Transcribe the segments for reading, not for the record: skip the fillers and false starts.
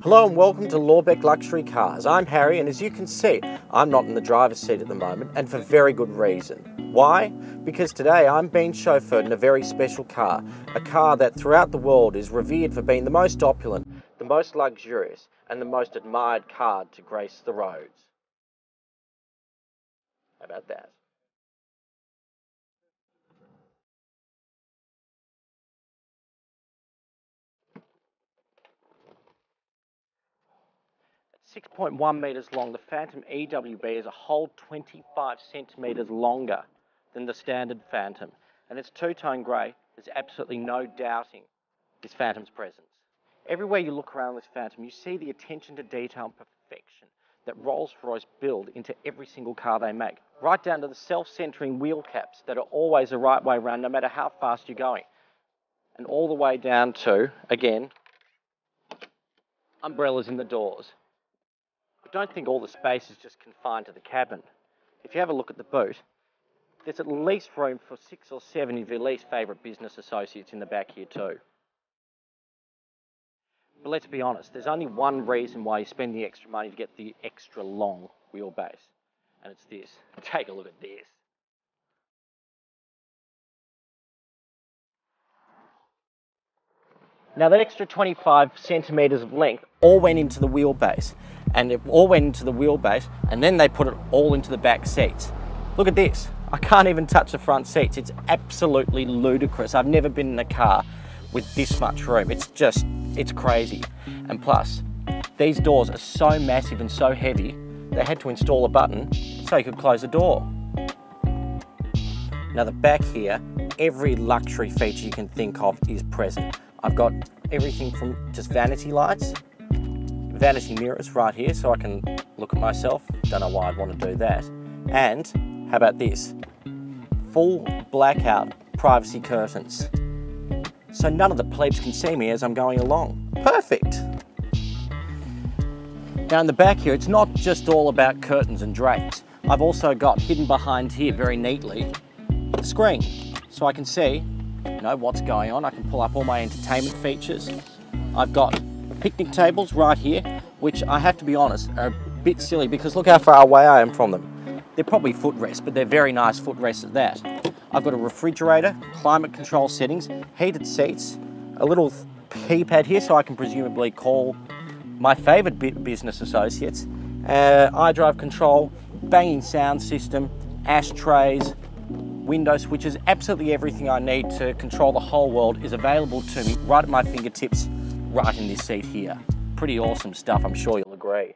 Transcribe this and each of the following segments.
Hello and welcome to Lorbek Luxury Cars. I'm Harry, and as you can see, I'm not in the driver's seat at the moment, and for very good reason. Why? Because today I'm being chauffeured in a very special car, a car that throughout the world is revered for being the most opulent, the most luxurious, and the most admired car to grace the roads. How about that? 6.1 metres long, the Phantom EWB is a whole 25 centimetres longer than the standard Phantom, and its two-tone grey. There's absolutely no doubting this Phantom's presence. Everywhere you look around this Phantom, you see the attention to detail and perfection that Rolls-Royce build into every single car they make, right down to the self-centering wheel caps that are always the right way around no matter how fast you're going, and all the way down to, again, umbrellas in the doors. But don't think all the space is just confined to the cabin. If you have a look at the boot, there's at least room for 6 or 7 of your least favourite business associates in the back here too. But let's be honest, there's only one reason why you spend the extra money to get the extra long wheelbase, and it's this. Take a look at this. Now that extra 25 centimetres of length all went into the wheelbase, and it all went into the wheelbase, and then they put it all into the back seats. Look at this. I can't even touch the front seats. It's absolutely ludicrous. I've never been in a car with this much room. It's crazy. And plus, these doors are so massive and so heavy, they had to install a button so you could close the door. Now the back here, every luxury feature you can think of is present. I've got everything from just vanity lights, vanity mirrors right here so I can look at myself. Don't know why I'd want to do that. And how about this? Full blackout privacy curtains. So none of the plebs can see me as I'm going along. Perfect. Now in the back here, it's not just all about curtains and drapes. I've also got hidden behind here very neatly the screen so I can see what's going on. I can pull up all my entertainment features. I've got picnic tables right here, which I have to be honest are a bit silly because look how far away I am from them. They're probably footrests, but they're very nice footrests at that. I've got a refrigerator, climate control settings, heated seats, a little keypad here so I can presumably call my favourite business associates, iDrive control, banging sound system, ashtrays, window switches, absolutely everything I need to control the whole world is available to me right at my fingertips, right in this seat here. Pretty awesome stuff, I'm sure you'll agree.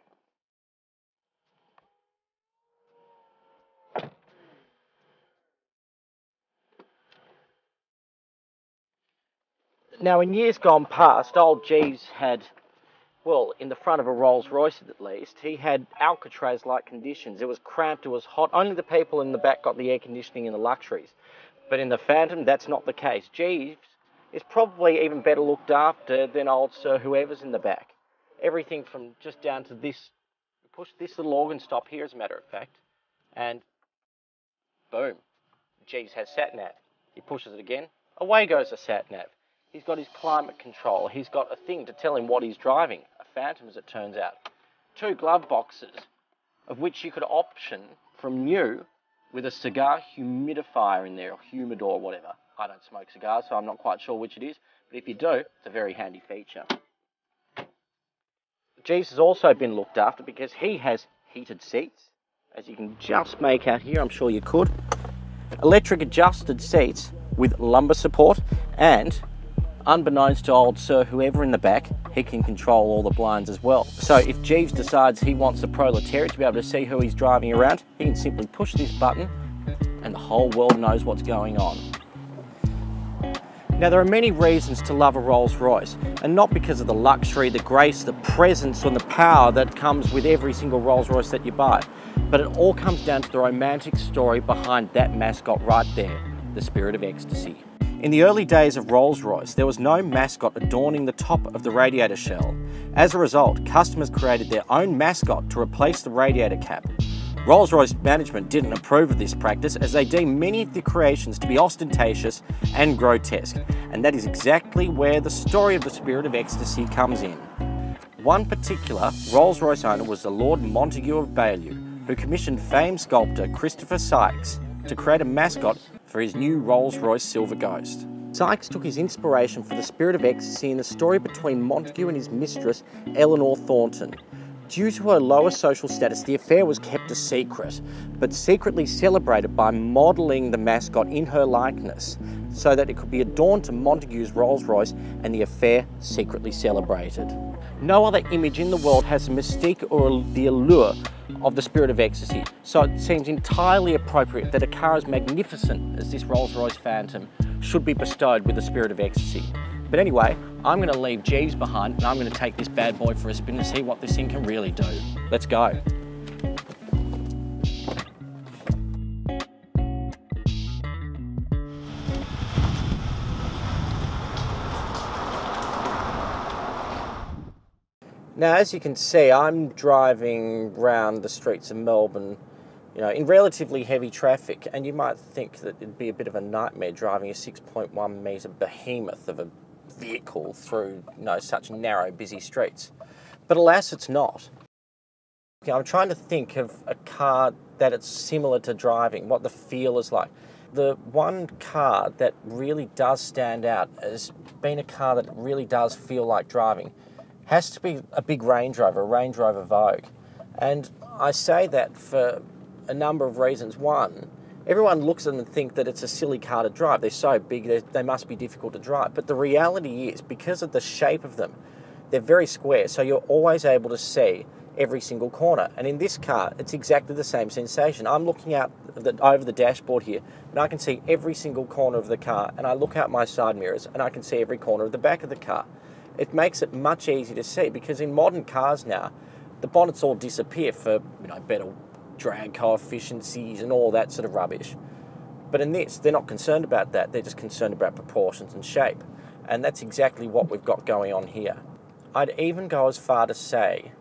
Now in years gone past, old Jeeves had, well, in the front of a Rolls-Royce at least, he had Alcatraz-like conditions. It was cramped, it was hot. Only the people in the back got the air conditioning and the luxuries. But in the Phantom, that's not the case. Jeeves is probably even better looked after than old Sir whoever's in the back. Everything from just down to this, push this little organ stop here as a matter of fact, and boom, Jeeves has sat-nav. He pushes it again, away goes the sat-nav. He's got his climate control. He's got a thing to tell him what he's driving. A Phantom, as it turns out. 2 glove boxes, of which you could option from new with a cigar humidifier in there, or humidor, whatever. I don't smoke cigars, so I'm not quite sure which it is. But if you do, it's a very handy feature. Jeeves has also been looked after because he has heated seats, as you can just make out here. I'm sure you could. Electric adjusted seats with lumbar support, and unbeknownst to old Sir whoever in the back, he can control all the blinds as well. So if Jeeves decides he wants the proletariat to be able to see who he's driving around, he can simply push this button and the whole world knows what's going on. Now there are many reasons to love a Rolls-Royce, and not because of the luxury, the grace, the presence and the power that comes with every single Rolls-Royce that you buy, but it all comes down to the romantic story behind that mascot right there, the Spirit of Ecstasy. In the early days of Rolls-Royce, there was no mascot adorning the top of the radiator shell. As a result, customers created their own mascot to replace the radiator cap. Rolls-Royce management didn't approve of this practice as they deemed many of the creations to be ostentatious and grotesque, and that is exactly where the story of the Spirit of Ecstasy comes in. One particular Rolls-Royce owner was the Lord Montague of Beaulieu, who commissioned famed sculptor Christopher Sykes to create a mascot for his new Rolls-Royce Silver Ghost. Sykes took his inspiration for the spirit of ecstasy in the story between Montague and his mistress, Eleanor Thornton. Due to her lower social status, the affair was kept a secret, but secretly celebrated by modelling the mascot in her likeness, so that it could be adorned to Montague's Rolls-Royce and the affair secretly celebrated. No other image in the world has the mystique or the allure of the spirit of ecstasy, so it seems entirely appropriate that a car as magnificent as this Rolls-Royce Phantom should be bestowed with the spirit of ecstasy. But anyway, I'm going to leave Jeeves behind and I'm going to take this bad boy for a spin to see what this thing can really do. Let's go. Now, as you can see, I'm driving round the streets of Melbourne, in relatively heavy traffic, and you might think that it'd be a bit of a nightmare driving a 6.1 metre behemoth of a vehicle through, such narrow, busy streets. But alas, it's not. I'm trying to think of a car that it's similar to driving, what the feel is like. The one car that really does stand out as being a car that really does feel like driving has to be a big Range Rover, a Range Rover Vogue. And I say that for a number of reasons. One, everyone looks at them and think that it's a silly car to drive. They're so big, they must be difficult to drive. But the reality is, because of the shape of them, they're very square, so you're always able to see every single corner. And in this car, it's exactly the same sensation. I'm looking out over the dashboard here, and I can see every single corner of the car, and I look out my side mirrors, and I can see every corner of the back of the car. It makes it much easier to see, because in modern cars now, the bonnets all disappear for better drag coefficiencies and all that sort of rubbish. But in this, they're not concerned about that. They're just concerned about proportions and shape. And that's exactly what we've got going on here. I'd even go as far to say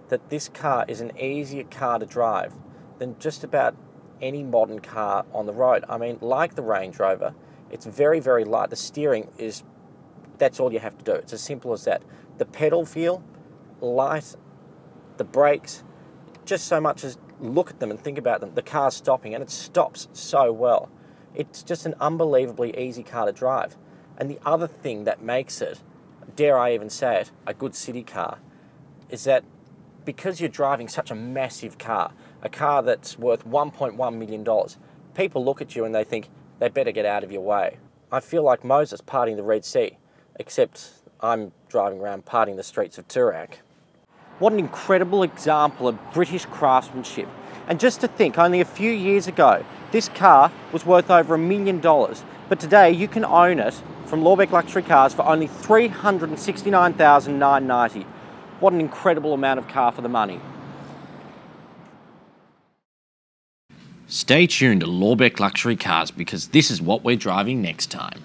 that this car is an easier car to drive than just about any modern car on the road. I mean, like the Range Rover, it's very, very light. The steering is, that's all you have to do. It's as simple as that. The pedal feel, light, the brakes, just so much as look at them and think about them. The car's stopping, and it stops so well. It's just an unbelievably easy car to drive. And the other thing that makes it, dare I even say it, a good city car, is that because you're driving such a massive car, a car that's worth $1.1 million, people look at you and they think they better get out of your way. I feel like Moses parting the Red Sea, except I'm driving around parting the streets of Turak. What an incredible example of British craftsmanship. And just to think, only a few years ago, this car was worth over $1 million. But today you can own it from Lorbek Luxury Cars for only $369,990. What an incredible amount of car for the money. Stay tuned to Lorbek Luxury Cars, because this is what we're driving next time.